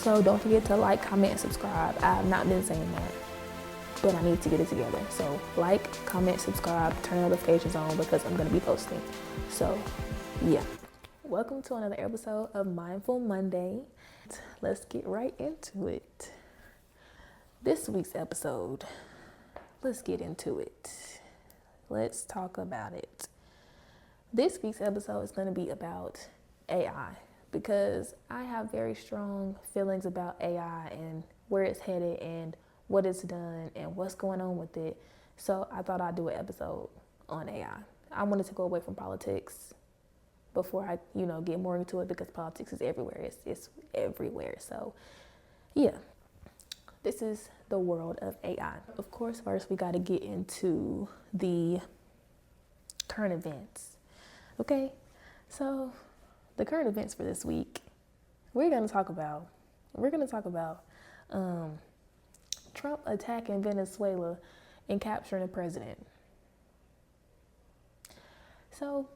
Also, don't forget to like, comment, and subscribe. I have not been saying that, but I need to get it together. So like, comment, subscribe, turn notifications on because I'm going to be posting. So yeah. Welcome to another episode of Mindful Monday. Let's get right into it. This week's episode, let's get into it. Let's talk about it. This week's episode is going to be about AI because I have very strong feelings about AI and where it's headed and what it's done and what's going on with it. So I thought I'd do an episode on AI. I wanted to go away from politics before I, get more into it because politics is everywhere. It's everywhere. So yeah, this is the world of AI. Of course, first we got to get into the current events. Okay, so the current events for this week, we're gonna talk about Trump attacking Venezuela and capturing the president. So,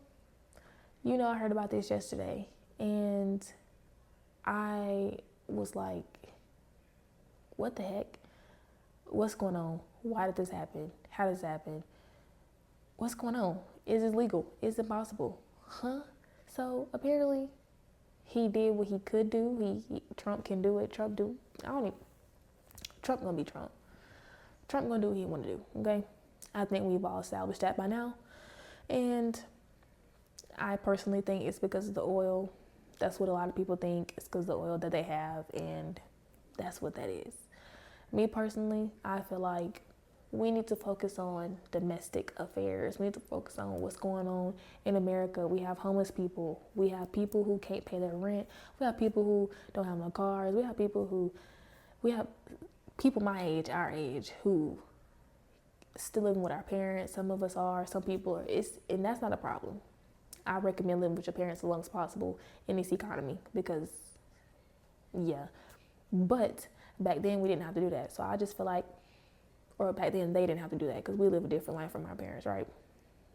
I heard about this yesterday, and I was like, what the heck? What's going on? Why did this happen? How did this happen? What's going on? Is it legal? Is it possible? Huh? So apparently he did what he could do. Trump can do it. Trump gonna be Trump. Trump gonna do what he wanna do, okay? I think we've all established that by now. And I personally think it's because of the oil. That's what a lot of people think. It's because of the oil that they have, and that's what that is. Me personally, I feel like we need to focus on domestic affairs. We need to focus on what's going on in America. We have homeless people. We have people who can't pay their rent. We have people who don't have no cars. We have people my age, our age, who still living with our parents. Some of us are, some people are. And that's not a problem. I recommend living with your parents as long as possible in this economy because, yeah. But back then we didn't have to do that. So I just feel like, or back then they didn't have to do that because we live a different life from our parents, right?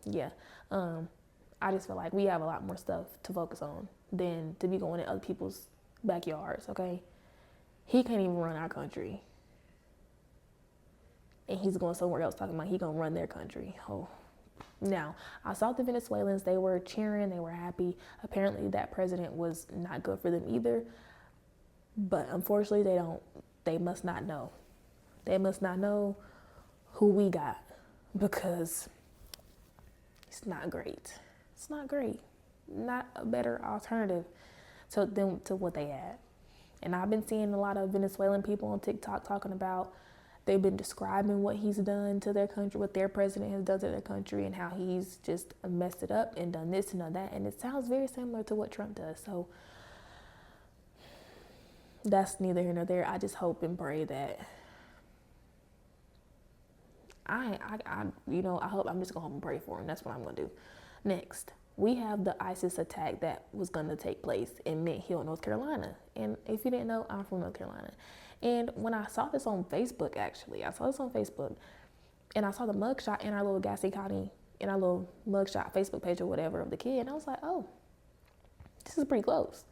Yeah. I just feel like we have a lot more stuff to focus on than to be going in other people's backyards, okay? He can't even run our country. And he's going somewhere else talking about he gonna run their country. Oh. Now, I saw the Venezuelans, they were cheering, they were happy. Apparently that president was not good for them either. But unfortunately they must not know. They must not know who we got because it's not great. It's not great. Not a better alternative to what they had. And I've been seeing a lot of Venezuelan people on TikTok talking about, they've been describing what he's done to their country, what their president has done to their country, and how he's just messed it up and done this and done that. And it sounds very similar to what Trump does. So that's neither here nor there. I just hope and pray that I hope I'm just gonna hope and pray for him. That's what I'm gonna do. Next, we have the ISIS attack that was gonna take place in Mint Hill, North Carolina. And if you didn't know, I'm from North Carolina. And when I saw this on Facebook, and I saw the mugshot in our little Gaston County, in our little mugshot Facebook page or whatever of the kid, and I was like, oh, this is pretty close.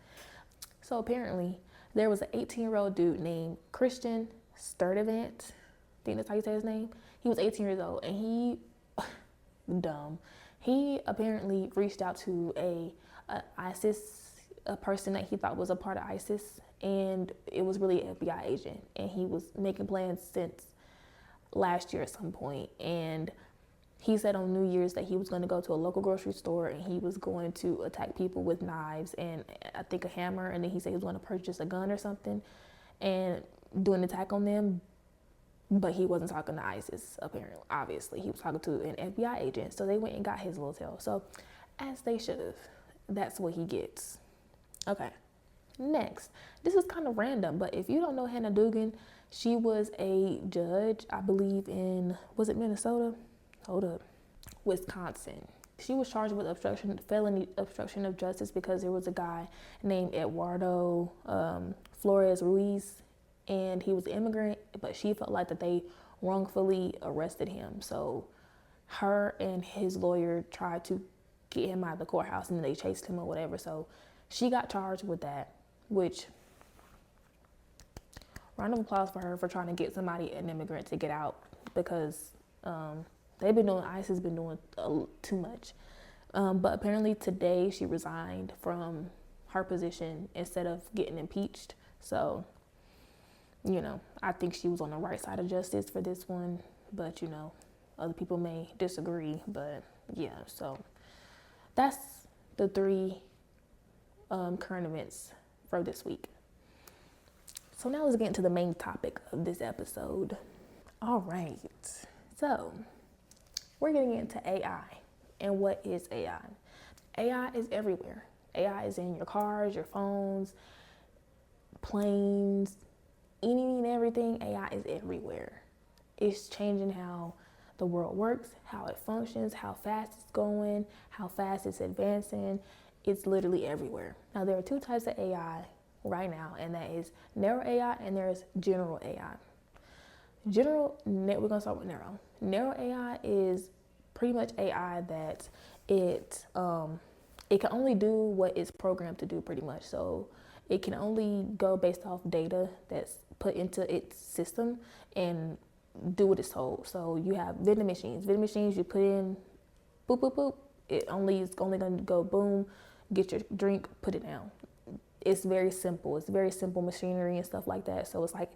So apparently, there was an 18-year-old dude named Christian Sturdivant. I think that's how you say his name. He was 18 years old, and he apparently reached out to a person that he thought was a part of ISIS, and it was really an FBI agent, and he was making plans since last year at some point, and he said on New Year's that he was going to go to a local grocery store and he was going to attack people with knives and I think a hammer, and then he said he was going to purchase a gun or something and do an attack on them. But he wasn't talking to ISIS, apparently. Obviously, he was talking to an FBI agent. So they went and got his little tail. So, as they should have. That's what he gets. Okay. Next. This is kind of random, but if you don't know Hannah Dugan, she was a judge, I believe in, was it Minnesota? Hold up. Wisconsin. She was charged with felony obstruction of justice because there was a guy named Eduardo Flores Ruiz, and he was an immigrant, but she felt like that they wrongfully arrested him. So her and his lawyer tried to get him out of the courthouse, and then they chased him or whatever. So she got charged with that, which round of applause for her for trying to get somebody, an immigrant, to get out, because they've been doing, ICE has been doing too much. But apparently today she resigned from her position instead of getting impeached. So, I think she was on the right side of justice for this one. But, other people may disagree. But yeah, so that's the 3 current events for this week. So now let's get into the main topic of this episode. All right. So we're getting into AI. And what is AI? AI is everywhere. AI is in your cars, your phones, planes, anything and everything. AI is everywhere. It's changing how the world works, how it functions, how fast it's going, how fast it's advancing. It's literally everywhere. Now, there are 2 types of AI right now, and that is narrow AI and there's general AI. We're going to start with narrow. Narrow AI is pretty much AI that it can only do what it's programmed to do, pretty much. So it can only go based off data that's put into its system and do what it's told. So you have vending machines. Vending machines, you put in boop, boop, boop. It's only going to go boom, get your drink, put it down. It's very simple. It's very simple machinery and stuff like that. So it's like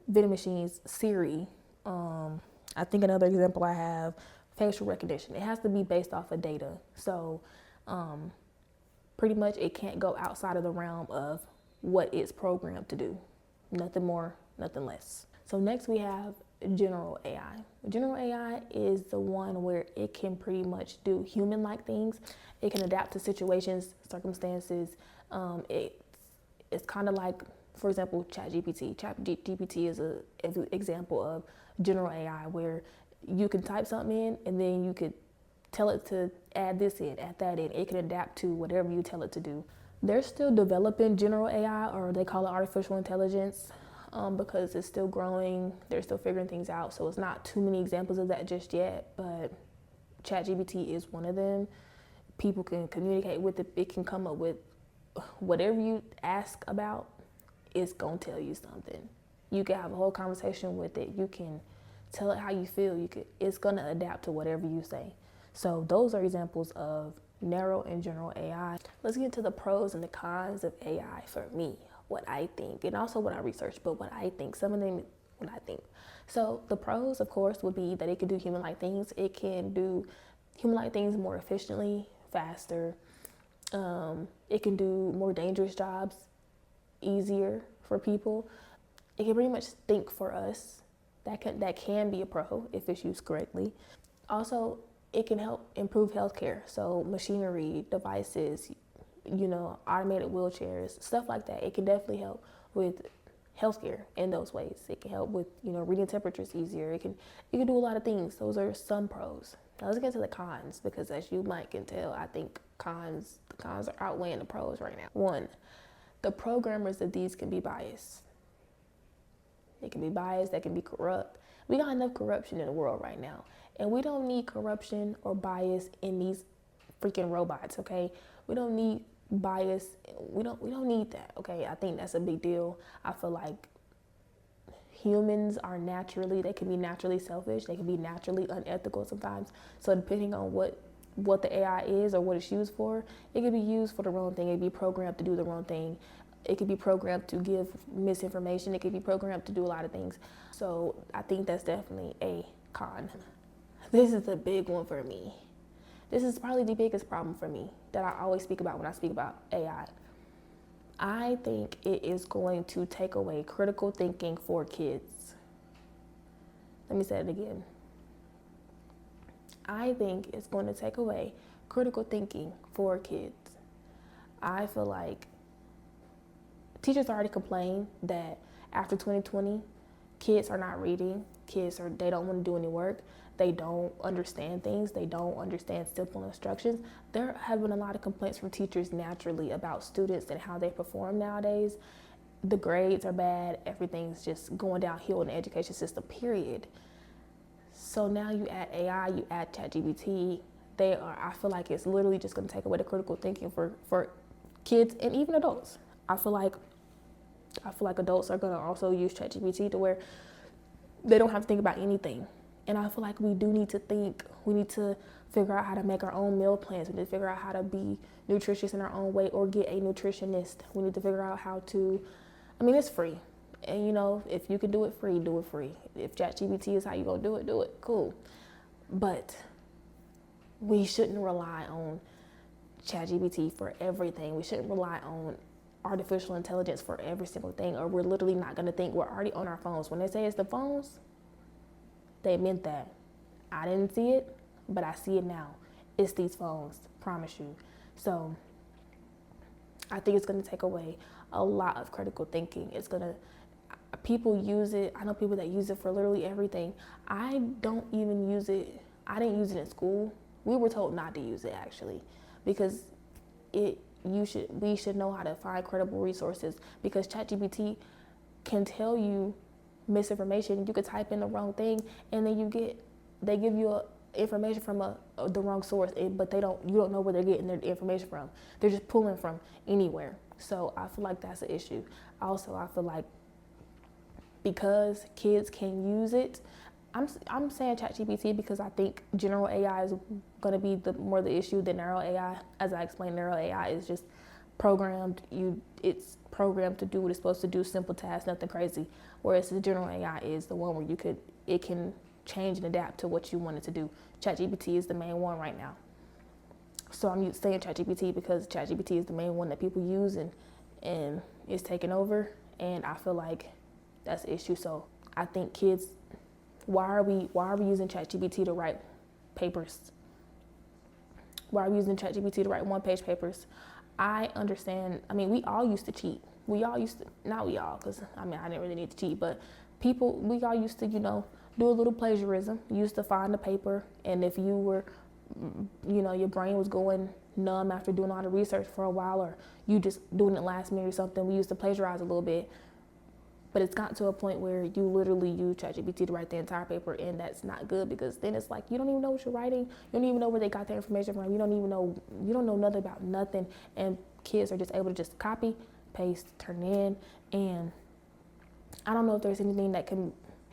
vending machines, Siri. I think another example I have, facial recognition. It has to be based off of data. So pretty much it can't go outside of the realm of what it's programmed to do. Nothing more, nothing less. So next we have general AI. General AI is the one where it can pretty much do human-like things. It can adapt to situations, circumstances. It's kind of like, for example, ChatGPT. ChatGPT is an example of general AI where you can type something in and then you could tell it to add this in, add that in. It can adapt to whatever you tell it to do. They're still developing general AI, or they call it artificial intelligence, because it's still growing. They're still figuring things out. So it's not too many examples of that just yet, but ChatGPT is one of them. People can communicate with it. It can come up with whatever you ask about, it's going to tell you something. You can have a whole conversation with it. You can tell it how you feel. It's going to adapt to whatever you say. So those are examples of narrow and general AI. Let's get into the pros and the cons of AI for me, what I think, and also what I researched, but what I think, some of them, what I think. So the pros, of course, would be that it can do human-like things. It can do human-like things more efficiently, faster. It can do more dangerous jobs easier for people. It can pretty much think for us. That can be a pro if it's used correctly. Also, it can help improve healthcare. So machinery, devices, automated wheelchairs, stuff like that. It can definitely help with healthcare in those ways. It can help with, reading temperatures easier. It can do a lot of things. Those are some pros. Now let's get to the cons, because as you might can tell, I think the cons are outweighing the pros right now. 1, the programmers of these can be biased. They can be biased, they can be corrupt. We got enough corruption in the world right now. And we don't need corruption or bias in these freaking robots, okay? We don't need bias. We don't need that, okay? I think that's a big deal. I feel like humans are they can be naturally selfish. They can be naturally unethical sometimes. So depending on what the AI is or what it's used for, it could be used for the wrong thing. It could be programmed to do the wrong thing. It could be programmed to give misinformation. It could be programmed to do a lot of things. So I think that's definitely a con. This is the big one for me. This is probably the biggest problem for me that I always speak about when I speak about AI. I think it is going to take away critical thinking for kids. Let me say it again. I think it's going to take away critical thinking for kids. I feel like teachers already complain that after 2020, kids are not reading. They don't want to do any work. They don't understand things. They don't understand simple instructions. There have been a lot of complaints from teachers naturally about students and how they perform nowadays. The grades are bad. Everything's just going downhill in the education system, period. So now you add AI, you add ChatGPT. I feel like it's literally just going to take away the critical thinking for kids and even adults. I feel like I feel like adults are going to also use ChatGPT to where they don't have to think about anything. And I feel like we do need to think. We need to figure out how to make our own meal plans. We need to figure out how to be nutritious in our own way or get a nutritionist. We need to figure out how to, I mean, it's free. And you know, if you can do it free, do it free. If ChatGPT is how you gonna do it, cool. But we shouldn't rely on ChatGPT for everything. We shouldn't rely on artificial intelligence for every single thing, or we're literally not gonna think. We're already on our phones. When they say it's the phones, they meant that. I didn't see it, but I see it now. It's these phones, promise you. So I think it's gonna take away a lot of critical thinking. It's gonna, people use it. I know people that use it for literally everything. I don't even use it. I didn't use it in school. We were told not to use it actually, because we should know how to find credible resources, because ChatGPT can tell you misinformation. You could type in the wrong thing and then they give you information from the wrong source, but you don't know where they're getting their information from. They're just pulling from anywhere. So I feel like that's an issue. Also, I feel like because kids can use it, I'm saying ChatGPT because I think general AI is going to be more the issue than narrow AI. As I explained, narrow AI is just programmed. It's programmed to do what it's supposed to do, simple tasks, nothing crazy. Whereas the general AI is the one where it can change and adapt to what you want it to do. ChatGPT is the main one right now. So I'm saying ChatGPT because ChatGPT is the main one that people use and it's taking over. And I feel like that's the issue. So I think kids, why are we using ChatGPT to write papers? Why are we using ChatGPT to write one-page papers? I understand. I mean, we all used to cheat. We all used to, not we all, because I mean, I didn't really need to cheat, but we all used to, do a little plagiarism. You used to find the paper, and if you were, your brain was going numb after doing all the research for a while, or you just doing it last minute or something, we used to plagiarize a little bit. But it's gotten to a point where you literally use ChatGPT to write the entire paper, and that's not good, because then it's like you don't even know what you're writing. You don't even know where they got the information from. You don't know nothing about nothing. And kids are just able to just copy, paste, turn in. And I don't know if there's anything that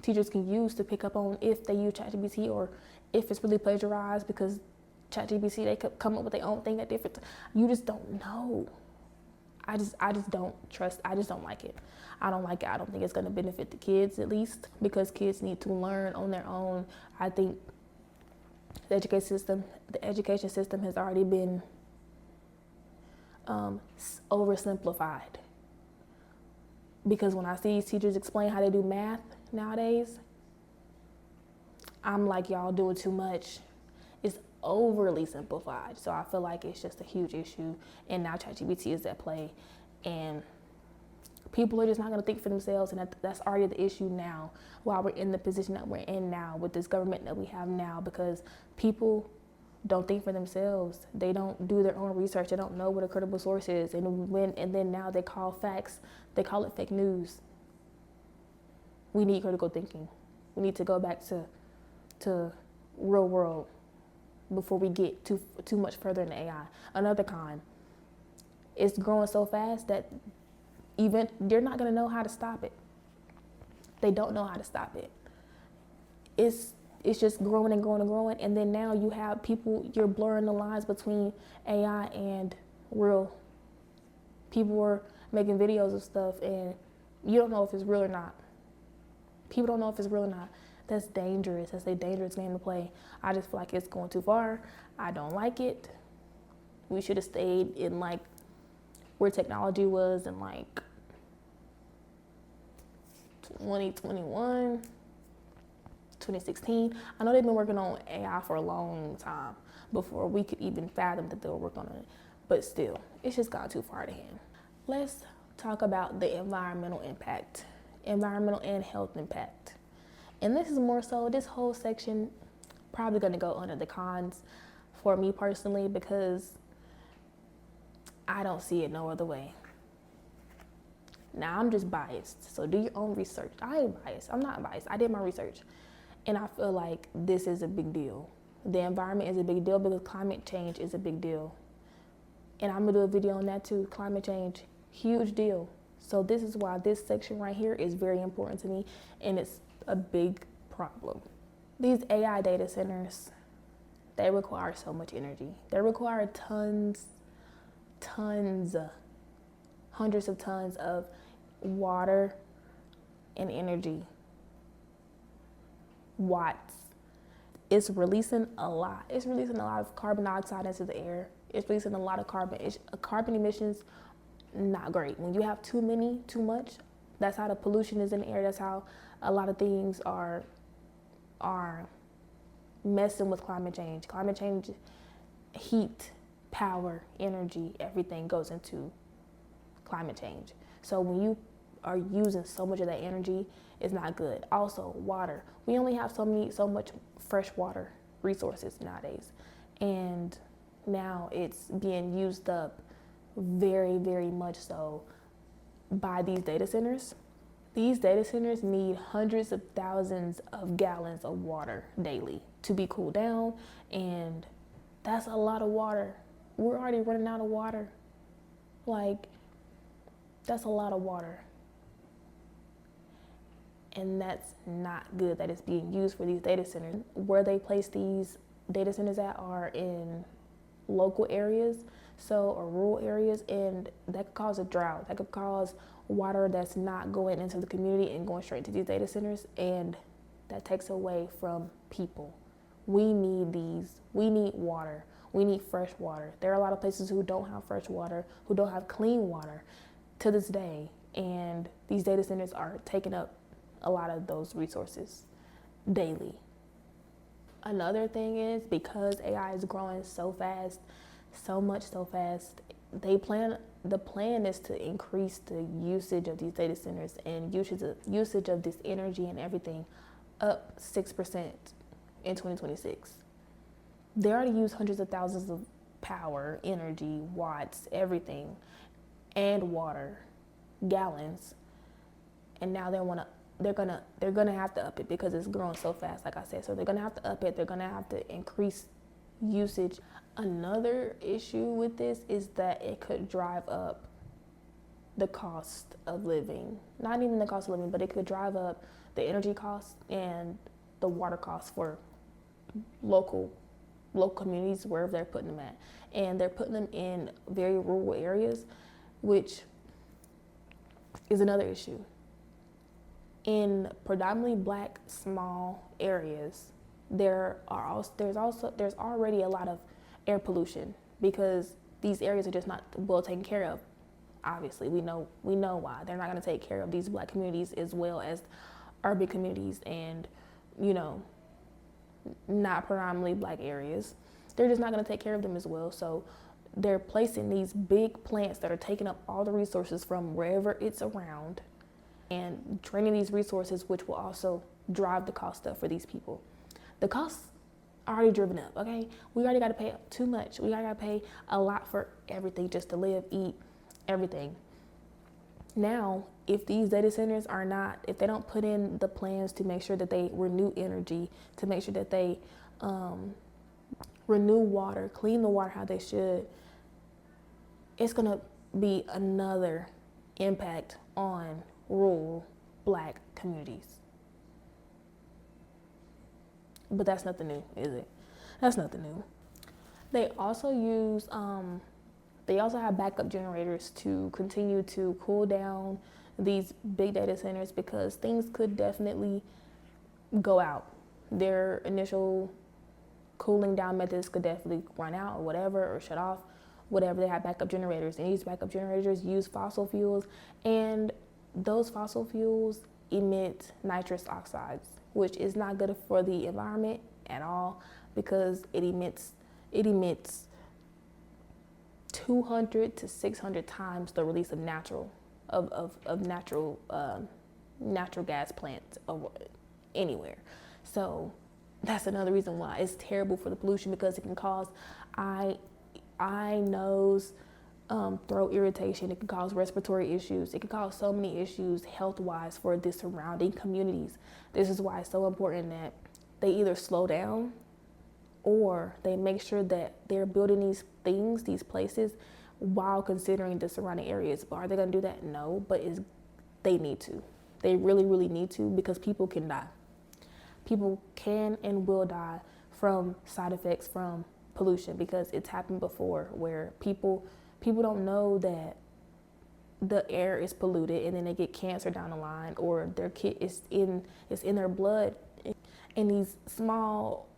teachers can use to pick up on if they use ChatGPT or if it's really plagiarized, because ChatGPT, they could come up with their own thing at different. You just don't know. I just don't trust. I just don't like it. I don't like it. I don't think it's going to benefit the kids, at least, because kids need to learn on their own. I think the education system has already been oversimplified. Because when I see these teachers explain how they do math nowadays, I'm like, y'all doing too much. It's overly simplified. So I feel like it's just a huge issue. And now ChatGPT is at play. And people are just not going to think for themselves. And that's already the issue now, while we're in the position that we're in now with this government that we have now, because people don't think for themselves. They don't do their own research. They don't know what a credible source is. And then now they call facts, they call it fake news. We need critical thinking. We need to go back to real world before we get too much further in AI. Another con, it's growing so fast that they're not going to know how to stop it. They don't know how to stop it. It's just growing and growing and growing, and then now you have people, you're blurring the lines between AI and real. People are making videos of stuff, and you don't know if it's real or not. People don't know if it's real or not. That's dangerous. That's a dangerous game to play. I just feel like it's going too far. I don't like it. We should have stayed in like where technology was in like 2021, 2016. I know they've been working on AI for a long time before we could even fathom that they were working on it. But still, it's just gone too far to hand. Let's talk about the environmental impact, environmental and health impact. And this is more so, this whole section probably going to go under the cons for me personally, because I don't see it no other way. Now, I'm just biased, so do your own research. I ain't biased. I'm not biased. I did my research, and I feel like this is a big deal. The environment is a big deal because climate change is a big deal. And I'm going to do a video on that too. Climate change, huge deal. So this is why this section right here is very important to me, and it's a big problem. These AI data centers, they require so much energy. They require tons, hundreds of tons of water and energy. Watts. It's releasing a lot. It's releasing a lot of carbon dioxide into the air. It's releasing a lot of carbon emissions. Not great. When you have too much, that's how the pollution is in the air. That's how a lot of things are messing with climate change. Climate change, heat, power, energy, everything goes into climate change. So when you are using so much of that energy, it's not good. Also, water. We only have so much fresh water resources nowadays, and now it's being used up very, very much so by these data centers. These data centers need hundreds of thousands of gallons of water daily to be cooled down, and that's a lot of water. We're already running out of water. Like, that's a lot of water. And that's not good that it's being used for these data centers. Where they place these data centers at are in local areas, or rural areas, and that could cause a drought. That could cause water that's not going into the community and going straight to these data centers, and that takes away from people. We need water. We need fresh water. There are a lot of places who don't have fresh water, who don't have clean water to this day, and these data centers are taking up a lot of those resources daily. Another thing is, because AI is growing so fast, the plan is to increase the usage of these data centers and usage of this energy and everything up 6% in 2026. They already use hundreds of thousands of power, energy, watts, everything, and water, gallons, and now they're gonna have to up it because it's growing so fast, like I said. So they're gonna have to up it. They're gonna have to increase usage. Another issue with this is that it could drive up the cost of living. Not even the cost of living, but it could drive up the energy costs and the water costs for local communities, wherever they're putting them at. And they're putting them in very rural areas, which is another issue. In predominantly Black small areas, there's already a lot of air pollution because these areas are just not well taken care of. Obviously, we know why. They're not going to take care of these Black communities as well as urban communities and, not predominantly Black areas. They're just not going to take care of them as well. So they're placing these big plants that are taking up all the resources from wherever it's around and draining these resources, which will also drive the cost up for these people. The costs are already driven up, okay? We already got to pay too much. We already got to pay a lot for everything just to live, eat, everything. Now, if these data centers if they don't put in the plans to make sure that they renew energy, to make sure that they renew water, clean the water how they should, it's going to be another impact on rural Black communities. But that's nothing new, is it? That's nothing new. They also have backup generators to continue to cool down these big data centers because things could definitely go out. Their initial cooling down methods could definitely run out or whatever, or shut off, whatever. They have backup generators, and these backup generators use fossil fuels, and those fossil fuels emit nitrous oxides, which is not good for the environment at all because it emits 200 to 600 times the release of natural gas plants anywhere. So that's another reason why it's terrible for the pollution, because it can cause eye, nose, throat irritation. It can cause respiratory issues. It can cause so many issues health-wise for the surrounding communities. This is why it's so important that they either slow down or they make sure that they're building these places while considering the surrounding areas. But are they going to do that? No, but they need to. They really, really need to, because people can die. People can and will die from side effects from pollution, because it's happened before where people don't know that the air is polluted, and then they get cancer down the line, or their kid is in their blood. And these small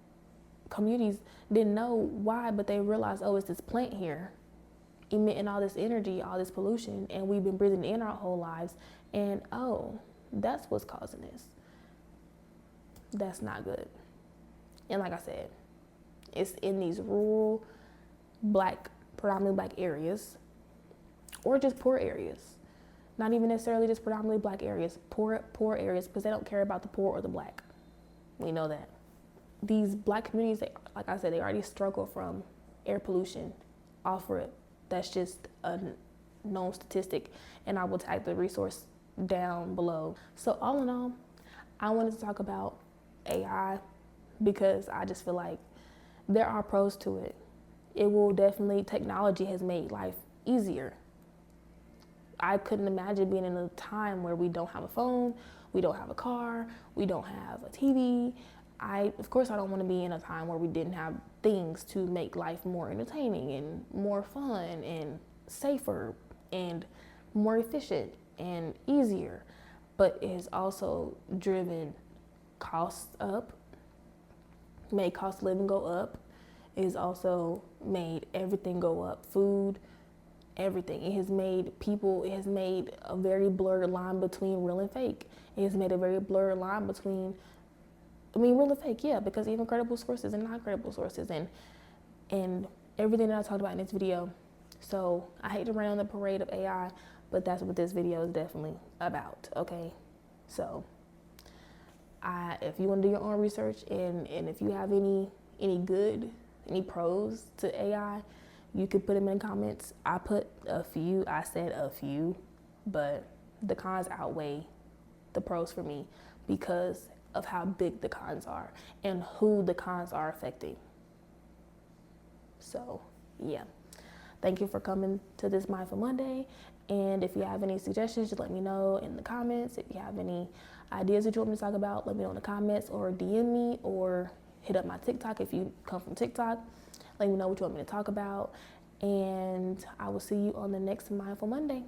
communities didn't know why, but they realized, oh, it's this plant here emitting all this energy, all this pollution, and we've been breathing in our whole lives, and oh, that's what's causing this. That's not good. And like I said, it's in these rural, predominantly black areas, or just poor areas. Not even necessarily just predominantly black areas, poor areas, because they don't care about the poor or the black. We know that. These black communities, like I said, they already struggle from air pollution off it. That's just a known statistic, and I will tag the resource down below. So all in all, I wanted to talk about AI because I just feel like there are pros to it. It will definitely, technology has made life easier. I couldn't imagine being in a time where we don't have a phone, we don't have a car, we don't have a TV. Of course, I don't want to be in a time where we didn't have things to make life more entertaining and more fun and safer and more efficient and easier. But it has also driven costs up, made cost of living go up. It has also made everything go up, food, everything. It has made a very blurred line between real and fake. It has made a very blurred line between, real and fake, yeah, because even credible sources and not credible sources, and everything that I talked about in this video. So I hate to rain on the parade of AI, but that's what this video is definitely about, okay? So if you want to do your own research, and if you have any pros to AI, you could put them in the comments. I said a few, but the cons outweigh the pros for me because of how big the cons are and who the cons are affecting. So, yeah. Thank you for coming to this Mindful Monday. And if you have any suggestions, just let me know in the comments. If you have any ideas that you want me to talk about, let me know in the comments, or DM me, or hit up my TikTok if you come from TikTok. Let me know what you want me to talk about. And I will see you on the next Mindful Monday.